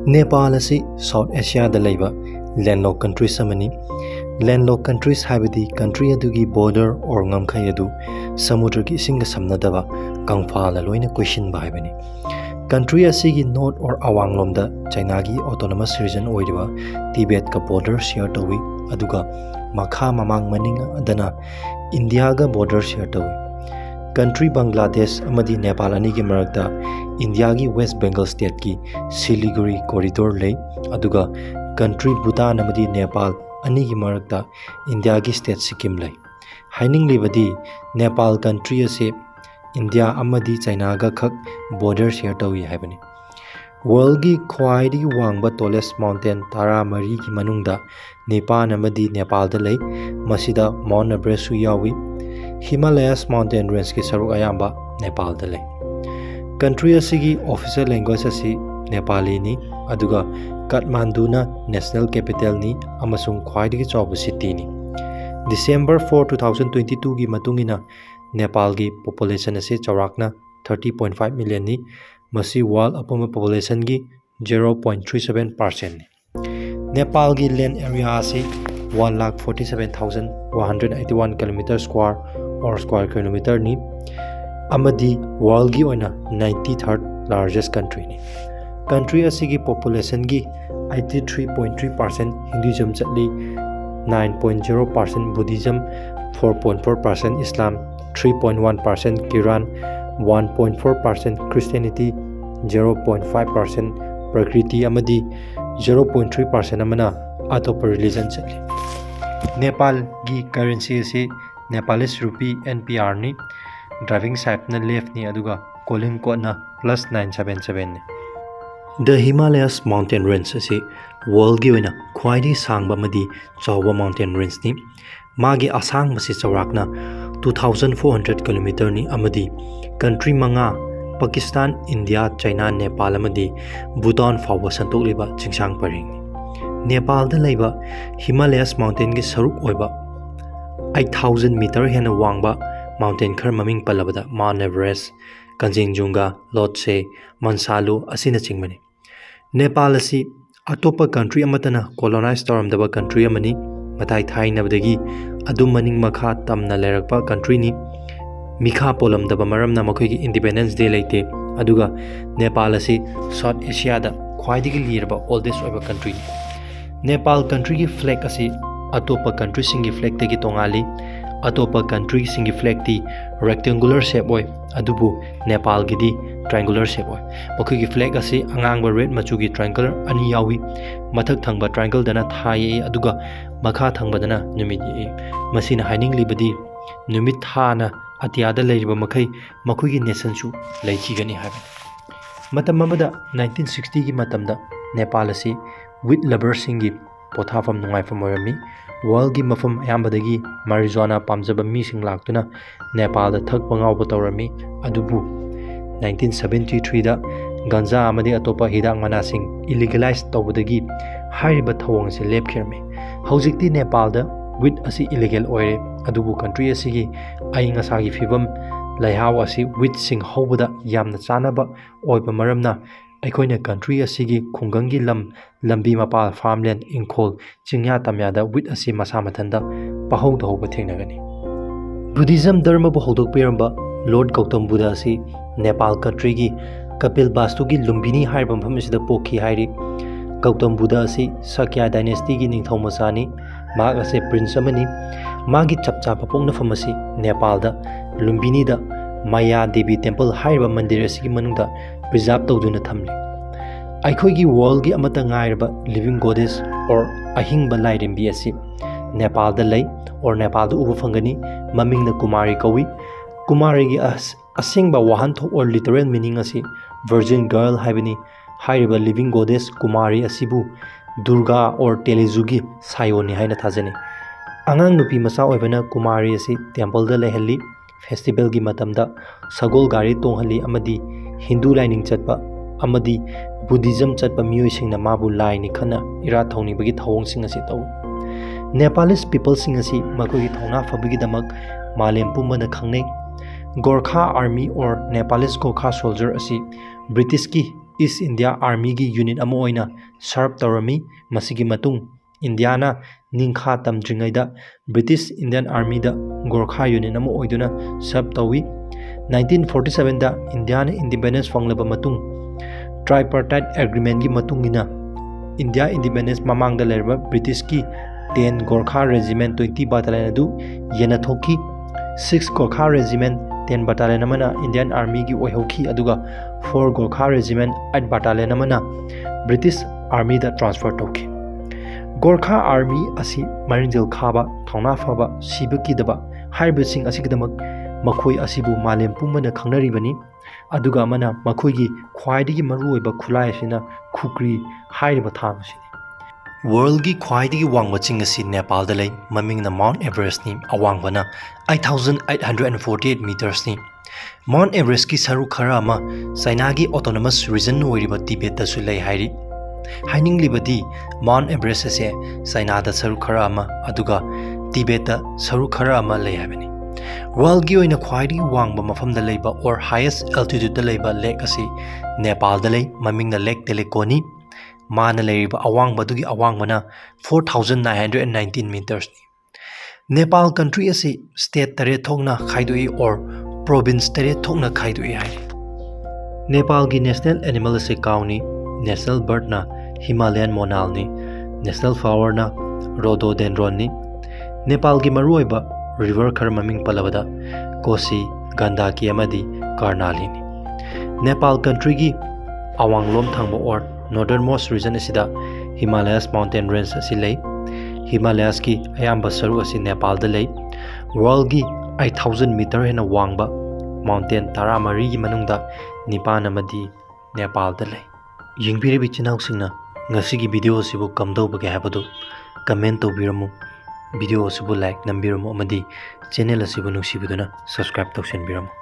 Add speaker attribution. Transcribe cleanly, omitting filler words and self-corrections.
Speaker 1: Nepal asi South Asia da laiba landlocked countries amani. Landlocked countries haibadi country adugi border or ngamkhai adu samudra gi isinga samnadaba kangphala loina question ba haibani. Country asigi north or awang lomda China gi autonomous region oiriba Tibet ka border share tawi aduga makha mamang maninga adana India ga border share tawi. Country Bangladesh amadi Nepal ani gi marakta India gi West Bengal state ki Siliguri corridor lay aduga country Bhutan amadi Nepal ani gi marakta India gi state Sikkim lay. Haining libadi Nepal country ase India amadi China ga khak border share tawi haibani. World gi khwaidi wangba tallest mountain tara mari gi manungda Nepal amadi Nepal da lay masida Mount Everest su yawi. Himalayas mountain range ki saruk ayamba Nepal da lay. Country asigi official language asi Nepali ni aduga Kathmandu na national capital ni amasung khwaidagi chawba city ni. December 4, 2022 gi matungina Nepal gi population ase chawrakna 30.5 million ni masi world apuma population gi 0.37% ni. Nepal gi land area ase 1,47,181 km square or square kilometer ni amadi world gi oina 93rd largest country ni. Country asigi population gi 83.3% Hinduism chatli 9.0% Buddhism 4.4% Islam 3.1% Kiran 1.4% Christianity 0.5% Prakriti amadi 0.3% amana atop religion chatli. Nepal gi currency ase Nepalese rupee NPR ni driving side na left ni aduga calling code na +977 ni. The Himalayas mountain range ase world gi oina khwaidi sangba madi chawba mountain range ni magi asang masi chawrakna 2400 km ni amadi country manga Pakistan, India, China, Nepal amadi Bhutan fawba santokliba chingsang paring ni. Nepal da laiba Himalayas mountain gi saruk oiba 8000 meter hena wangba mountain khar maming palabada Mount Everest, Kanjinjunga, Lhotse, Mansalu asina chingmani. Nepal asi atopa country amatana colonized tauramdaba country amani matai thainabdagi adum maning makha tamna lerakpa country ni mikha polamdaba maramna makhoigi Independence Day leite aduga Nepal asi South Asia da khwaidigi lirba oldest oiba country ni. Nepal country gi flag asi atopa country singi flag tagi tongali atopa country singi flag ti rectangular shape oi adubu Nepal gi di triangular shape oi. Makhoigi flag asi angangba red machu gi triangle ani yawi mathak thangba triangle dana thai aduga makha thangba dana numit e masina haining libadi numit thana atiada leiriba makhai makhoigi nation su leichigani habi. Matam amada 1960 gi matamda Nepal asi with lovers singi pothafam nungaifam oirami world gi mafam ayambadagi marijuana pamjaba mising laktuna Nepal da thakpa ngawba tawrami adubu 1973 da ganja amadi atopa hidak manasing illegalized tawbadagi hairiba thawang se lepkhirmi. Haujikti Nepal da with asi illegal oire adubu country asigi ainga sagi fibam laihaw asi with sing hobada yamna chanaba oiba maramna aikoina country asigi khungangi lambi mapal farmland ingkhol chingya tamyada with asi masa mathanda pahau dhoba thengnagani. Buddhism dharma bu hodok piramba Lord Gautam Buddha asi Nepal country gi Kapil Vastu gi Lumbini haiba mafam asida pokhi hairi. Gautam Buddha asi Sakya dynasty gi ningthau masani mag ase prince amani magi chapcha papongna famasi Nepal da Lumbini da Maya Devi temple haiba mandir asigi manungda preserve tawduna thamli. Aikhoigi world gi amata ngairba living goddess or ahingba lairimbi asi Nepal da lay or Nepal da uba fangani mamingna Kumari kawi. Kumari gi asingba wahanthok or literal meaning asi virgin girl haibani hairiba living goddess Kumari asibu Durga or Telezugi sayoni haina thajani. Angang nupi masa oibana Kumari asi temple da lehalli festival gi matamda sagol gari tonghali amadi Hindu lining chatpa amadi Buddhism chatpa miyoi singna mabu lai ni khana ira thawni bagi thawong sing asi taw. Nepalese people sing asi makogi thawna fabigi damak malem pumbana khangnei. Gorkha army or Nepalese Gorkha soldier asi British ki is India ꯑꯥꯔꯃꯤꯒꯤ unit ꯑꯃ ꯑꯣꯏꯅ ꯁꯔꯚ ꯇꯧꯔꯝꯃꯤ꯫ ꯃꯁꯤꯒꯤ ꯃꯇꯨꯡ ꯏꯟꯗꯤꯌꯥꯅ ꯅꯤꯡꯈꯥ ꯇꯝꯗ꯭ꯔꯤꯉꯩꯗ British Indian ꯑꯥꯔꯃꯤꯗ Gorkha unit ꯑꯃ ꯑꯣꯏꯗꯨꯅ ꯁꯔꯚ ꯇꯧꯏ꯫ 1947ꯗ ꯏꯟꯗꯤꯌꯥꯅ independence ꯐꯪꯂꯕ ꯃꯇꯨꯡ ꯇ꯭ꯔꯥꯏꯄꯥꯔꯇꯥꯏꯠ ꯑꯦꯒ꯭ꯔꯤꯃꯦꯟꯒꯤ ꯃꯇꯨꯡ ꯏꯟꯅ ꯏꯟꯗꯤꯌꯥ ꯏꯟꯗꯤꯄꯦꯟꯗꯦꯟꯁ ꯃꯃꯥꯡꯗ ꯂꯩꯔꯕ ꯕ꯭ꯔꯤꯇꯤꯁꯀꯤ 10 ꯒꯣꯔꯈꯥ ꯔꯦꯖꯤꯃꯦꯟ 20 ꯕꯥꯇꯥꯂꯤꯌꯟ ꯑꯗꯨ ꯌꯦꯟꯅꯊꯣꯛꯈꯤ꯫ 6 ꯒꯣꯔꯈꯥ ꯔꯦꯖꯤꯃꯦꯟ 10 ꯕꯥꯇꯥꯂꯤꯌꯟ ꯑꯃꯅ ꯏꯟꯗꯤꯌꯟ ꯑꯥꯔꯃꯤꯒꯤ ꯑꯣꯏꯍꯧꯈꯤ, ꯑꯗꯨꯒ 4 ꯒꯣꯔꯈꯥ ꯔꯦꯖꯤꯃꯦꯟ 8 ꯕꯥꯇꯥꯂꯤꯌꯟ ꯑꯃꯅ ꯕ꯭ꯔꯤꯇꯤꯁ ꯑꯥꯔꯃꯤꯗ ꯇ꯭ꯔꯥꯟꯁꯐꯔ ꯇꯧꯈꯤ꯫ ꯒꯣꯔꯈꯥ ꯑꯥꯔꯃꯤ ꯑꯁꯤ ꯃꯔꯤꯡꯖꯦꯜ ꯈꯥꯕ, ꯊꯧꯅꯥ ꯐꯕ, ꯁꯤꯕ ꯀꯤꯗꯕ ꯍꯥꯏꯔꯤꯕꯁꯤꯡ ꯑꯁꯤꯒꯤꯗꯃꯛ ꯃꯈꯣꯏ ꯑꯁꯤꯕꯨ ꯃꯥꯂꯦꯝ ꯄꯨꯝꯕꯅ ꯈꯪꯅꯔꯤꯕꯅꯤ꯫ ꯑꯗꯨꯒ ꯑꯃꯅ ꯃꯈꯣꯏꯒꯤ ꯈ꯭ꯋꯥꯏꯗꯒꯤ ꯃꯔꯨꯑꯣꯏꯕ ꯈꯨꯠꯂꯥꯏ ꯑꯁꯤꯅ ꯈꯨꯀ꯭ꯔꯤ ꯍꯥꯏꯔꯤꯕ ꯊꯥꯡ ꯑꯁꯤꯅꯤ꯫ ꯋꯥꯔꯜꯒꯤ ꯈ꯭ꯋꯥꯏꯗꯒꯤ ꯋꯥꯡꯕ ꯆꯤꯡ ꯑꯁꯤ ꯅꯦꯄꯥꯜꯗ ꯂꯩ, ꯃꯃꯤꯡꯅ ꯃꯥꯎꯟꯠ ꯑꯦꯚꯔꯦꯁꯠꯅꯤ꯫ ꯑꯋꯥꯡꯕꯅ 8,848 ꯃꯤꯇꯔꯁꯅꯤ꯫ ꯃꯥꯎꯟꯠ ꯑꯦꯚꯔꯦꯁꯠꯀꯤ ꯁꯔꯨꯛ ꯈꯔ ꯑꯃ ꯆꯥꯏꯅꯥꯒꯤ ꯑꯣꯇꯣꯅꯣꯃꯁ ꯔꯤꯖꯟ ꯑꯣꯏꯔꯤꯕ ꯇꯤꯕꯦꯠꯇꯁꯨ ꯂꯩ ꯍꯥꯏꯔꯤ꯫ ꯍꯥꯏꯅꯤꯡꯂꯤꯕꯗꯤ ꯃꯥꯎꯟꯠ ꯑꯦꯚꯔꯦꯁꯠ ꯑꯁꯤ ꯆꯥꯏꯅꯥꯗ ꯁꯔꯨꯛ ꯈꯔ ꯑꯃ ꯑꯗꯨꯒ ꯇꯤꯕꯦꯠꯇ ꯁꯔꯨꯛ ꯈꯔ ꯑꯃ ꯂꯩ ꯍꯥꯏꯕꯅꯤ꯫ ꯋꯥꯔꯜꯒꯤ ꯑꯣꯏꯅ ꯈ꯭ꯋꯥꯏꯗꯒꯤ ꯋꯥꯡꯕ ꯃꯐꯝꯗ ꯂꯩꯕ ꯑꯣꯔ ꯍꯥꯏꯌꯦꯁꯠ ꯑꯦꯜꯇꯤꯇ꯭ꯌꯨꯠꯇ ꯂꯩꯕ ꯂꯦꯛ ꯑꯁꯤ ꯅꯦꯄꯥꯜꯗ ꯂꯩ, ꯃꯃꯤꯡꯅ ꯂꯦꯛ ꯇꯦꯂꯦꯀꯣꯅꯤ꯫ ꯃꯥꯅ ꯂꯩꯔꯤꯕ ꯑꯋꯥꯡꯕ ꯑꯗꯨꯒꯤ ꯑꯋꯥꯡꯕꯅ 4,919 ꯃꯤꯇꯔꯁꯅꯤ꯫ ꯅꯦꯄꯥꯜ ꯀꯟꯇ꯭ꯔꯤ ꯑꯁꯤ ꯁ꯭ꯇꯦꯠ 8 ꯊꯣꯛꯅ ꯈꯥꯏꯗꯣꯛꯏ ꯑꯣꯔ ꯄ꯭ꯔꯣꯚꯤꯟꯁ 8 ꯊꯣꯛꯅ ꯈꯥꯏꯗꯣꯛꯏ ꯍꯥꯏꯔꯤ꯫ ꯅꯦꯄꯥꯜꯒꯤ ꯅꯦꯁꯅꯦꯜ ꯑꯦꯅꯤꯃꯦꯜ ꯑꯁꯤ ꯀꯥꯎꯅꯤ꯫ ꯅꯦꯁꯅꯦꯜ ꯕꯔꯗꯅ ꯍꯤꯃꯥꯂꯌꯟ ꯃꯣꯅꯥꯜꯅꯤ꯫ ꯅꯦꯁꯅꯦꯜ ꯐ꯭ꯂꯥꯋꯔꯅ ꯔꯣꯗꯣꯗꯦꯟꯗ꯭ꯔꯣꯟꯅꯤ꯫ ꯅꯦꯄꯥꯜꯒꯤ ꯃꯔꯨꯑꯣꯏꯕ ꯔꯤꯚꯔ ꯈꯔ ꯃꯃꯤꯡ ꯄꯜꯂꯕꯗ ꯀꯣꯁꯤ, ꯒꯟꯗꯥꯀꯤ ꯑꯃꯗꯤ ꯀꯔꯅꯥꯂꯤꯅꯤ꯫ ꯅꯦꯄꯥꯜ ꯀꯟꯇ꯭ꯔꯤꯒꯤ ꯑꯋꯥꯡꯂꯣꯝ ꯊꯪꯕ ꯑꯣꯔ ꯅꯣꯔꯗꯔꯟ ꯃꯣꯁꯠ ꯔꯤꯖꯟ ꯑꯁꯤꯗ ꯍꯤꯃꯥꯂꯌꯥꯁ ꯃꯥꯎꯟꯇꯦꯟ ꯔꯦꯟꯖ ꯑꯁꯤ ꯂꯩ꯫ ꯍꯤꯃꯥꯂꯌꯥꯁꯀꯤ ꯑꯌꯥꯝꯕ ꯁꯔꯨꯛ ꯑꯁꯤ ꯅꯦꯄꯥꯜꯗ ꯂꯩ꯫ ꯋꯥꯔꯜꯒꯤ 8,000 ꯃꯤꯇꯔ ꯍꯦꯟꯅ ꯋꯥꯡꯕ ꯃꯥꯎꯟꯇꯦꯟ 13ꯒꯤ ꯃꯅꯨꯡꯗ 9 ꯑꯃꯗꯤ ꯅꯦꯄꯥꯜꯗ ꯂꯩ꯫ ꯌꯦꯡꯕꯤꯔꯤꯕ ꯏꯆꯤꯟꯅꯥꯎꯁꯤꯡꯅ ꯉꯁꯤꯒꯤ ꯚꯤꯗꯤꯑꯣ ꯑꯁꯤꯕꯨ ꯀꯝꯗꯧꯕꯒꯦ ꯍꯥꯏꯕꯗꯨ ꯀꯃꯦꯟ ꯇꯧꯕꯤꯔꯝꯃꯨ꯫ ꯚꯤꯗꯤꯑꯣ ꯑꯁꯤꯕꯨ ꯂꯥꯏꯛ ꯅꯝꯕꯤꯔꯝꯃꯨ ꯑꯃꯗꯤ ꯆꯦꯅꯦꯜ ꯑꯁꯤꯕꯨ ꯅꯨꯡꯁꯤꯕꯤꯗꯨꯅ ꯁꯕꯁꯀ꯭ꯔꯥꯏꯕ ꯇꯧꯁꯤꯟꯕꯤꯔꯝꯃꯨ꯫